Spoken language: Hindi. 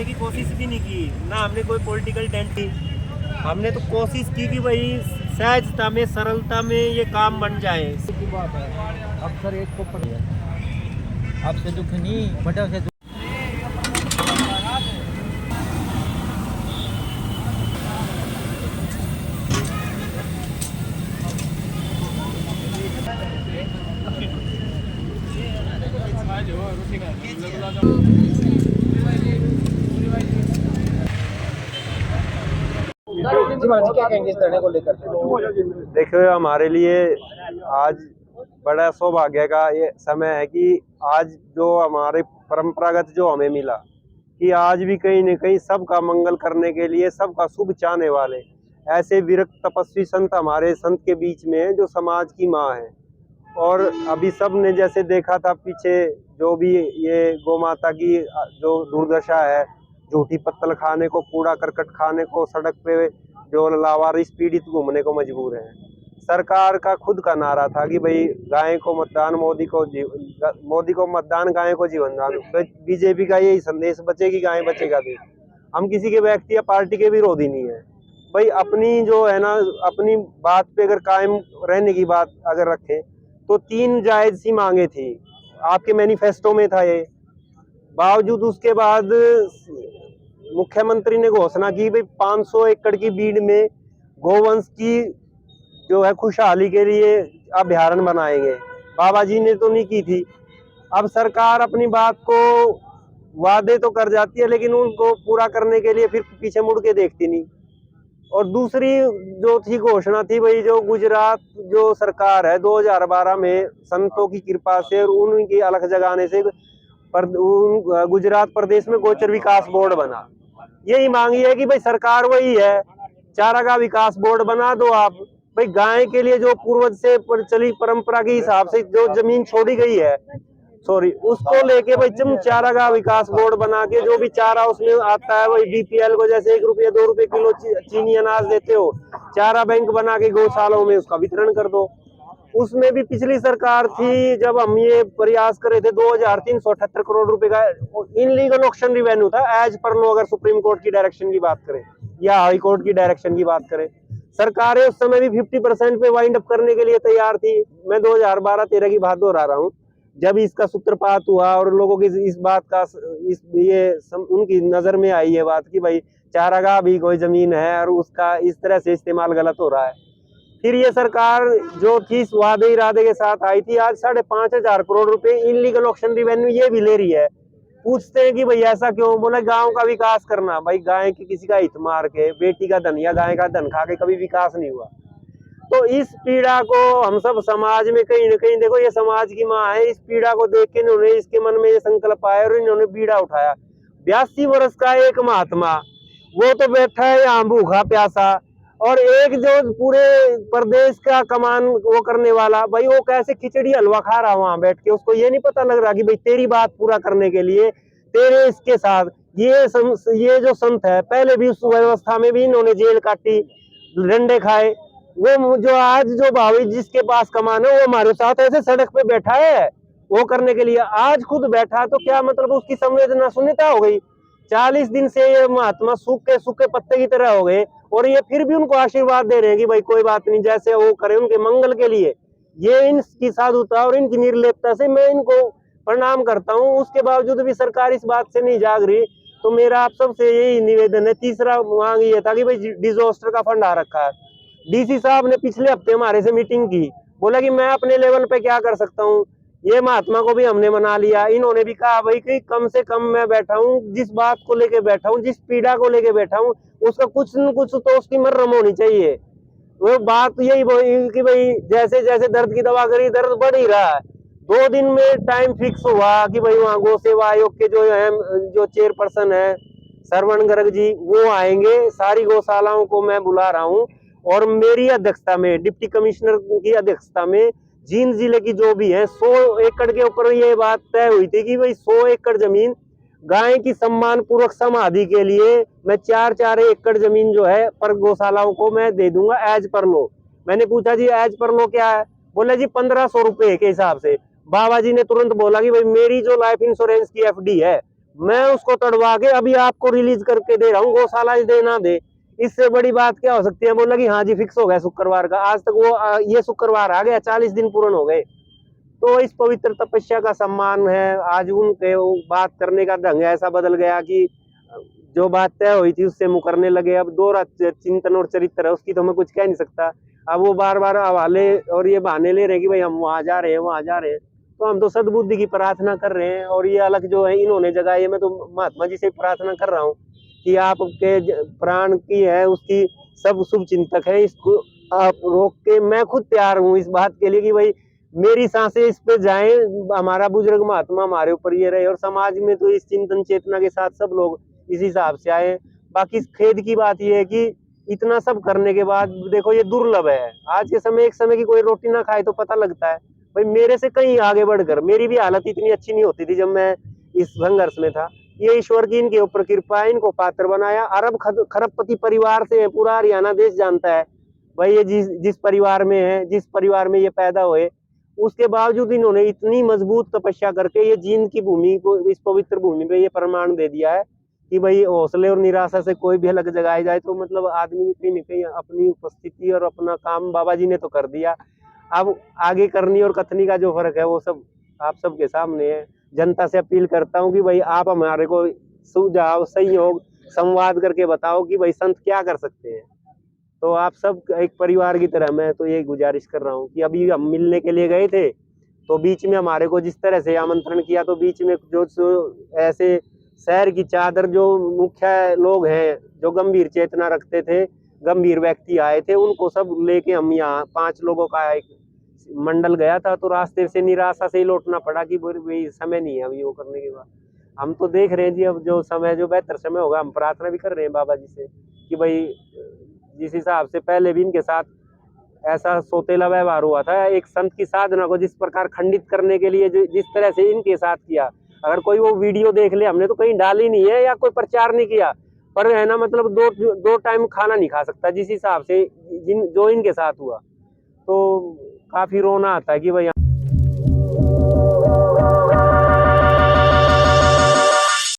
की कोशिश भी नहीं की, ना हमने कोई पॉलिटिकल टेंट की। हमने तो कोशिश की कि भाई सहजता में, सरलता में ये काम बन जाए। की बात है, अब सर एक को पड़े आपसे दुख नहीं बड़ा से क्या कहेंगे इस धरने को लेकर? देखो, हमारे लिए आज बड़ा सौभाग्य का ये समय है कि आज जो हमारे परंपरागत जो हमें मिला कि आज भी कहीं न कहीं सबका मंगल करने के लिए, सबका शुभ चाहने वाले ऐसे विरक्त तपस्वी संत हमारे संत के बीच में है, जो समाज की माँ है। और अभी सब ने जैसे देखा था पीछे, जो भी ये गौ माता की जो दुर्दशा है, झूठी पत्तल खाने को, कूड़ा करकट खाने को, सड़क पे जो लावारिस पीड़ित घूमने को मजबूर हैं। सरकार का खुद का नारा था कि भाई गाय को मतदान, मोदी को मतदान, गाय को जीवन दान। बीजेपी का यही संदेश, बचेगी गाय बचेगा देश। हम किसी के व्यक्ति या पार्टी के विरोधी नहीं है भाई, अपनी जो है ना, अपनी बात पे अगर कायम रहने की बात अगर रखें तो 3 जायज सी मांगे थी, आपके मैनिफेस्टो में था ये। बावजूद उसके बाद मुख्यमंत्री ने घोषणा की भाई 500 एकड़ की बीड़ में गोवंश की जो है खुशहाली के लिए अभ्यारण्य बनाएंगे। बाबा जी ने तो नहीं की थी। अब सरकार अपनी बात को वादे तो कर जाती है, लेकिन उनको पूरा करने के लिए फिर पीछे मुड़ के देखती नहीं। और दूसरी जो थी घोषणा थी भाई, जो गुजरात जो सरकार है 2012 में संतों की कृपा से और उनकी अलख जगाने से गुजरात प्रदेश में गोचर विकास बोर्ड बना। यही मांगी है कि भाई सरकार वही है, चारागाह विकास बोर्ड बना दो आप। भाई गाय के लिए जो पूर्वज से चली परंपरा के हिसाब से जो जमीन छोड़ी गई है, उसको लेके भाई तुम चारागाह विकास बोर्ड बना के जो भी चारा उसमें आता है, वही बीपीएल को जैसे 1 रुपये 2 रुपये किलो चीनी अनाज देते हो, चारा बैंक बना के गौशालों में उसका वितरण कर दो। उसमें भी पिछली सरकार थी जब हम ये प्रयास करे थे, 2378 करोड़ रुपए का इनलीगल ऑक्शन रिवेन्यू था एज पर लो, अगर सुप्रीम कोर्ट की डायरेक्शन की बात करें या हाई कोर्ट की डायरेक्शन की बात करें। सरकारें उस समय भी 50% पे वाइंड अप करने के लिए तैयार थी। मैं 2012-13 की बात दोहरा रहा हूँ, जब इसका सूत्रपात हुआ और लोगों की इस बात का उनकी नजर में आई ये बात कि भाई चारागाह भी कोई जमीन है और उसका इस तरह से इस्तेमाल गलत हो रहा है। फिर ये सरकार जो थी वादे इरादे के साथ आई थी, आज 5,500 करोड़ रुपए इनलीगल ऑक्शन रिवेन्यू ये भी ले रही है। पूछते हैं कि भाई ऐसा क्यों? बोला गांव का विकास करना। भाई गाय की किसी का हित मार के, बेटी का धन या गाय का धन खा के कभी विकास नहीं हुआ। तो इस पीड़ा को हम सब समाज में कहीं ना कहीं, देखो ये समाज की माँ है, इस पीड़ा को देख के इन्होंने, इसके मन में ये संकल्प आया और इन्होंने बीड़ा उठाया। 82 वर्ष का एक महात्मा, वो तो बैठा है यहाँ भूखा प्यासा, और एक जो पूरे प्रदेश का कमान वो करने वाला, भाई वो कैसे खिचड़ी हलवा खा रहा वहां बैठ के। उसको ये नहीं पता लग रहा कि भाई तेरी बात पूरा करने के लिए तेरे इसके साथ ये जो संत है, पहले भी उस व्यवस्था में भी इन्होंने जेल काटी, डंडे खाए। वो जो आज जो भावी जिसके पास कमान है, वो हमारे साथ ऐसे सड़क पे बैठा है वो करने के लिए, आज खुद बैठा, तो क्या मतलब उसकी संवेदना शून्यता हो गई। 40 दिन से ये महात्मा सूखे सूखे पत्ते की तरह हो गए, और ये फिर भी उनको आशीर्वाद दे रहे हैं कि भाई कोई बात नहीं, जैसे वो करे उनके मंगल के लिए। ये इनकी साधुता और इनकी निर्लेपता से मैं इनको प्रणाम करता हूँ। उसके बावजूद भी सरकार इस बात से नहीं जाग रही। तो मेरा आप सबसे यही निवेदन है। तीसरा मांग ये था कि भाई डिजास्टर का फंड आ रखा है, डीसी साहब ने पिछले हफ्ते हमारे से मीटिंग की, बोला कि मैं अपने लेवल पे क्या कर सकता हूँ। ये महात्मा को भी हमने मना लिया, इन्होंने भी कहा भाई कि कम से कम मैं बैठा हूँ, जिस बात को लेके बैठा हूँ, जिस पीड़ा को लेके बैठा हूँ, उसका कुछ न कुछ तो उसकी मर्रम होनी चाहिए। वो बात यही कि भाई जैसे जैसे दर्द की दवा करी, दर्द बढ़ ही रहा है। 2 दिन में टाइम फिक्स हुआ कि भाई वहाँ गौ सेवा आयोग के जो चेयरपर्सन है श्रवण गर्ग जी, वो आएंगे। सारी गौशालाओं को मैं बुला रहा हूँ, और मेरी अध्यक्षता में, डिप्टी कमिश्नर की अध्यक्षता में, जींद जिले की जो भी है 100 एकड़ के ऊपर ये बात तय हुई थी कि भाई 100 एकड़ जमीन गाय की सम्मान पूर्वक समाधि के लिए मैं 4-4 एकड़ जमीन जो है पर गौशालाओं को मैं दे दूंगा एज पर लो। मैंने पूछा जी एज पर लो क्या है? बोला जी 1500 रुपए के हिसाब से। बाबा जी ने तुरंत बोला कि भाई मेरी जो लाइफ इंश्योरेंस की एफडी है मैं उसको तड़वा के अभी आपको रिलीज करके दे रहा हूँ, गौशाला दे ना दे, इससे बड़ी बात क्या हो सकती है। बोला कि हाँ जी फिक्स हो गया शुक्रवार का, आज तक वो ये शुक्रवार आ गया, 40 दिन पूर्ण हो गए। तो इस पवित्र तपस्या का सम्मान है। आज उनके बात करने का ढंग ऐसा बदल गया कि जो बात तय हुई थी उससे मुकरने लगे। अब दोहरा चिंतन और चरित्र है उसकी, तो मैं कुछ कह नहीं सकता। अब वो बार बार हवाले और ये बहाने ले रहे हैं कि भाई हम वहां जा रहे हैं, वहां जा रहे हैं। तो हम तो सद्बुद्धि की प्रार्थना कर रहे हैं, और ये अलग जो है इन्होंने जगाई, मैं तो महात्मा जी से प्रार्थना कर रहा हूँ कि आपके प्राण की है उसकी सब शुभ चिंतक है, इसको आप रोक के, मैं खुद तैयार हूँ इस बात के लिए कि भाई मेरी सांसें इस पे जाएं, हमारा बुजुर्ग महात्मा हमारे ऊपर ये रहे, और समाज में तो इस चिंतन चेतना के साथ सब लोग इस हिसाब से आए। बाकी खेद की बात यह है कि इतना सब करने के बाद देखो ये दुर्लभ है। आज के समय एक समय की कोई रोटी ना खाए तो पता लगता है। भाई मेरे से कहीं आगे बढ़कर मेरी भी हालत इतनी अच्छी नहीं होती थी जब मैं इस संघर्ष में था। ये ईश्वर की इनके ऊपर कृपा है, इनको पात्र बनाया। अरब खरबपति परिवार से है, पूरा हरियाणा देश जानता है भाई ये जिस परिवार में है, जिस परिवार में ये पैदा हुए, उसके बावजूद इन्होंने इतनी मजबूत तपस्या करके ये जींद की भूमि को, इस पवित्र भूमि पे ये प्रमाण दे दिया है कि भाई हौसले और निराशा से कोई भी अलग जगाई जाए तो मतलब आदमी कहीं न कहीं अपनी उपस्थिति और अपना काम बाबा जी ने तो कर दिया। अब आगे करनी और कथनी का जो फर्क है वो सब आप सबके सामने है। जनता से अपील करता हूँ कि भाई आप हमारे को सुझाव, सहयोग, संवाद करके बताओ कि भाई संत क्या कर सकते हैं। तो आप सब एक परिवार की तरह मैं तो यही गुजारिश कर रहा हूँ कि अभी हम मिलने के लिए गए थे, तो बीच में हमारे को जिस तरह से आमंत्रण किया, तो बीच में जो ऐसे शहर की चादर जो मुख्य लोग हैं जो गंभीर चेतना रखते थे, गंभीर व्यक्ति आए थे, उनको सब लेके हम यहाँ 5 लोगों का एक मंडल गया था। तो रास्ते से निराशा से ही लौटना पड़ा कि भाई समय नहीं है अभी वो करने के बाद। हम तो देख रहे हैं जी, अब जो समय जो बेहतर समय होगा, हम प्रार्थना भी कर रहे हैं बाबा जी से कि भाई जिस हिसाब से पहले भी इनके साथ ऐसा सोतेला व्यवहार हुआ था, एक संत की साधना को जिस प्रकार खंडित करने के लिए जिस तरह से इनके साथ किया, अगर कोई वो वीडियो देख ले, हमने तो कहीं डाली नहीं है या कोई प्रचार नहीं किया, पर है ना मतलब दो टाइम खाना नहीं खा सकता जिस हिसाब से जो इनके साथ हुआ। तो काफी रोना आता है कि भाई